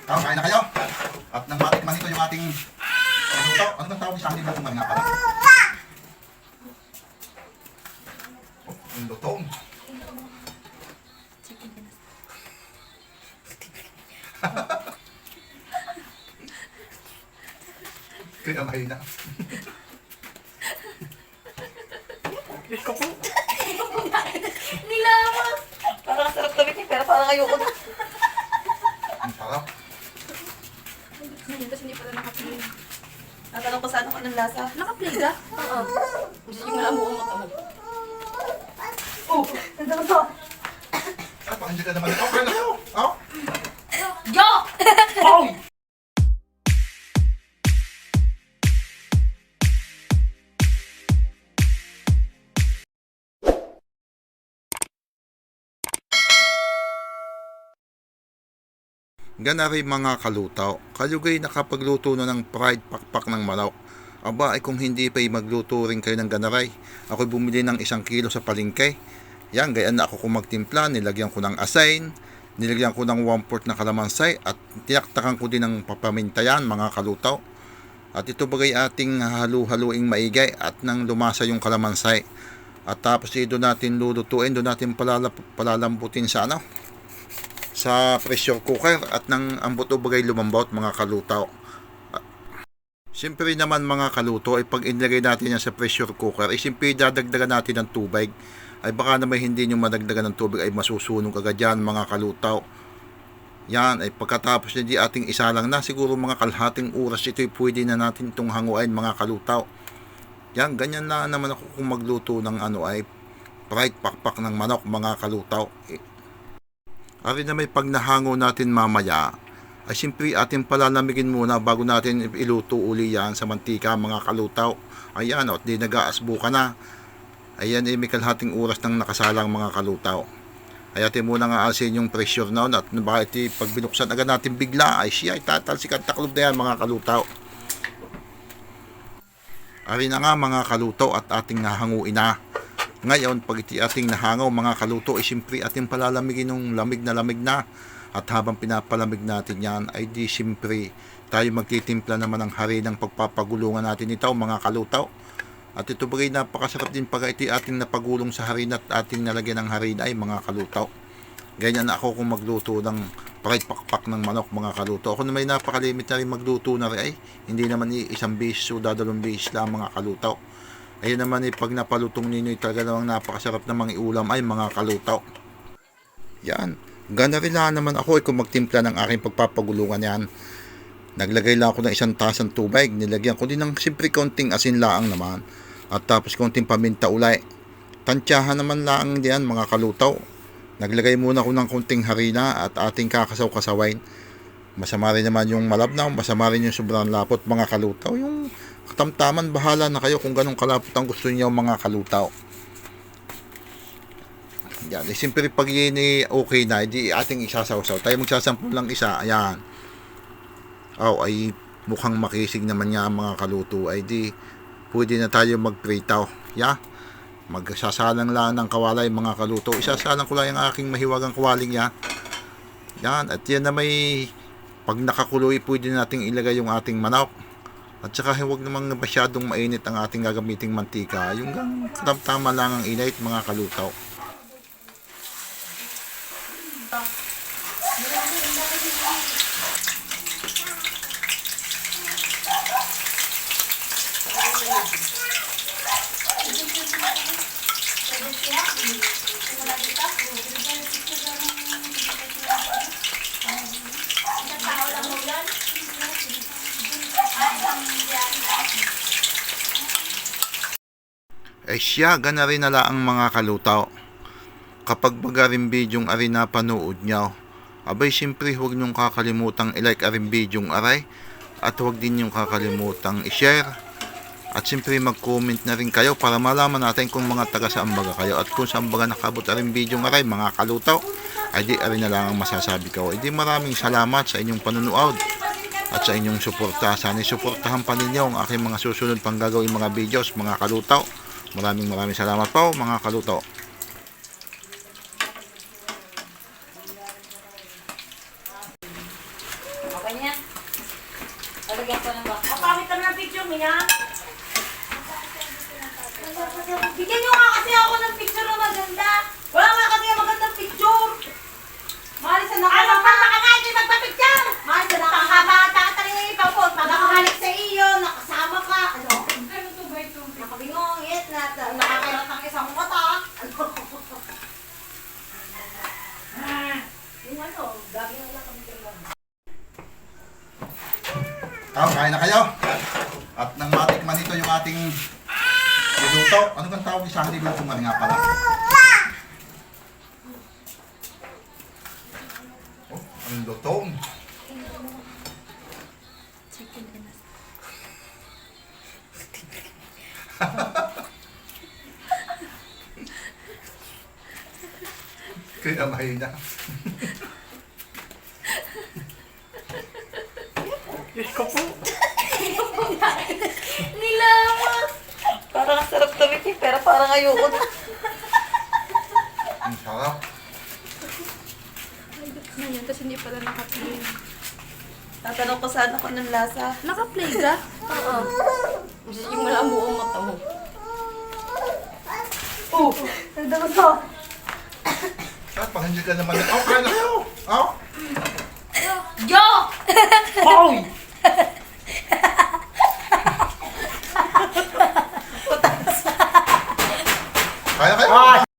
Kain na kayo. At nang matikman ito yung ating luto. Ano bang tawag sa akin yung lutong nga pala? Yung lutong. Kaya mahina. Nilawa. Parang sarap tumikin, pero parang ayoko na. Ang sarap. Kasi hindi pala nakaplay. Natanong ko sana kung anong lasa. Nakaplay ka? Oo. Gusto nyo wala mo umakamag. Oh, nandang to. Ay, baka hindi ka naman. Okay na kayo. Oh. Yo! Oh! Ganari mga kalutaw, kalugay nakapagluto na ng fried pakpak ng manok. Aba ay kung hindi pa magluto rin kayo ng ganaray. Ako bumili ng 1 kilo sa palengke. Yan, gayaan na ako kung magtimpla, nilagyan ko ng asin, nilagyan ko ng 1/4 na kalamansi at tinaktakan ko din ng papamintayan mga kalutaw. At ito bagay ating halu-haluing maigay at nang lumasa yung kalamansi. At tapos doon natin lulutuin, doon natin palalambutin sa sa pressure cooker at nang ambot o bagay lumambot mga kalutaw. Siyempre naman mga kaluto ay pag inilagay natin yan sa pressure cooker ay siyempre dadagdagan natin ng tubig. Ay baka naman hindi nyo madagdagan ng tubig ay masusunog agad yan mga kalutaw. Yan ay pagkatapos na di ating isa lang na siguro mga kalahating oras ito ay pwede na natin itong hanguin mga kalutaw. Yan ganyan na naman ako kung magluto ng ay fried pakpak ng manok mga kalutaw. Ari na may pag nahango natin mamaya, ay siyempre ating palalamigin muna bago natin iluto uli yan sa mantika mga kalutaw. Ayan at di nag-aasbuka na. Ayan ay may kalahating oras nang nakasalang mga kalutaw. Ay atin muna nga asin yung pressure noon at bakit pag binuksan agad natin bigla ay siya ay tatalsikan taklob na yan mga kalutaw. Ari na nga mga kalutaw at ating nahanguin na. Ngayon, pag iti ating nahangaw mga kaluto, ay siyempre ating palalamigin ng lamig na. At habang pinapalamig natin yan, ay di siyempre tayo magtitimpla naman ng hari ng pagpapagulungan natin ito mga kalutaw. At ito bagay napakasarap din pag iti ating napagulong sa harina at ating nalagyan ng harina ay mga kalutaw. Ganyan na ako kung magluto ng fried pakpak ng manok mga kaluto. Ako naman napakalimit na rin magluto na rin ay hindi naman isang beses o dadalawang beses lang mga kalutaw. Ayun naman pag napalutong ninyo talaga namang napakasarap na mga ulam ay mga kalutaw. Yan. Gana rin lang naman ako kung magtimpla ng aking pagpapagulungan yan. Naglagay lang ako ng 1 tasang tubig. Nilagyan ko din ng simple konting asin laang naman. At tapos konting paminta ulay. Tansyahan naman lang diyan mga kalutaw. Naglagay muna ako ng konting harina at ating kakasaw-kasawain. Masama rin naman yung malabnaw, masama rin yung sobrang lapot mga kalutaw. Yung katamtaman, bahala na kayo kung ganong kalapot ang gusto niyo mga kalutaw. Yan, siyempre pag yun okay na, hindi ating isasawsaw. Tayo magsasampul lang isa, ayan. Ay mukhang makisig naman nga mga kaluto. Ay di, pwede na tayo magpritaw. Yeah. Magsasalang lang ng kawalay mga kaluto. Isasalang ko lang yung aking mahiwagang kawaling yan. Yan, at yan na may pag nakakuloy, pwede nating ilagay yung ating manok. At saka huwag namang masyadong mainit ang ating gagamiting mantika. Yung tama lang ang init mga kalutaw. Siya gana rin nala ang mga kalutaw. Kapag baga rin bidyong ari na panood nyo, abay siyempre huwag nyong kakalimutang i-like aring bidyong aray at huwag din nyong kakalimutang i-share at siyempre mag-comment na rin kayo para malaman natin kung mga taga saan baga kayo at kung saan baga nakabot aring bidyong aray mga kalutaw. Ay di ari na lang ang masasabi ko. Ay di maraming salamat sa inyong panunood at sa inyong suporta. Sana suportahan pa ninyo ang aking mga susunod pang gagawin mga videos mga kalutaw. Maraming salamat po mga kaluto. Ako Ganyan. Lalagyan ko ng box. Pamit kami ng picture, Mia. Bigyan nyo nga kasi ako ng picture na maganda. Wala nga kasi magandang picture. Mahal sa nakakabata. Ano pa nga hindi magpa-picture? Mahal sa nakakabata. Tapos pag ako halik sa iyo, nakasama ka. Ano? Nakabingong, yes, nakakailat ng isang mata. Ano? Yung ano, gabi na lang kami kailan. Kain na kayo. At nang matikman ito yung ating niluto. Ano kang tawag sa akin niluto nga pala? Oh, anong lutong? Chicken and Kaya mahina. Nilamas! Parang ang sarap tumikim, pero parang ayoko na. Ang sarap. Na yun, tapos hindi pala naka-play. Tatanong ko sana kung anong lasa. Naka-play ka? Oo. Yung malabo ang mata mo. Oh! Nagdamas ako. At pag hindi ka naman. Oh, kain na kayo. Oh.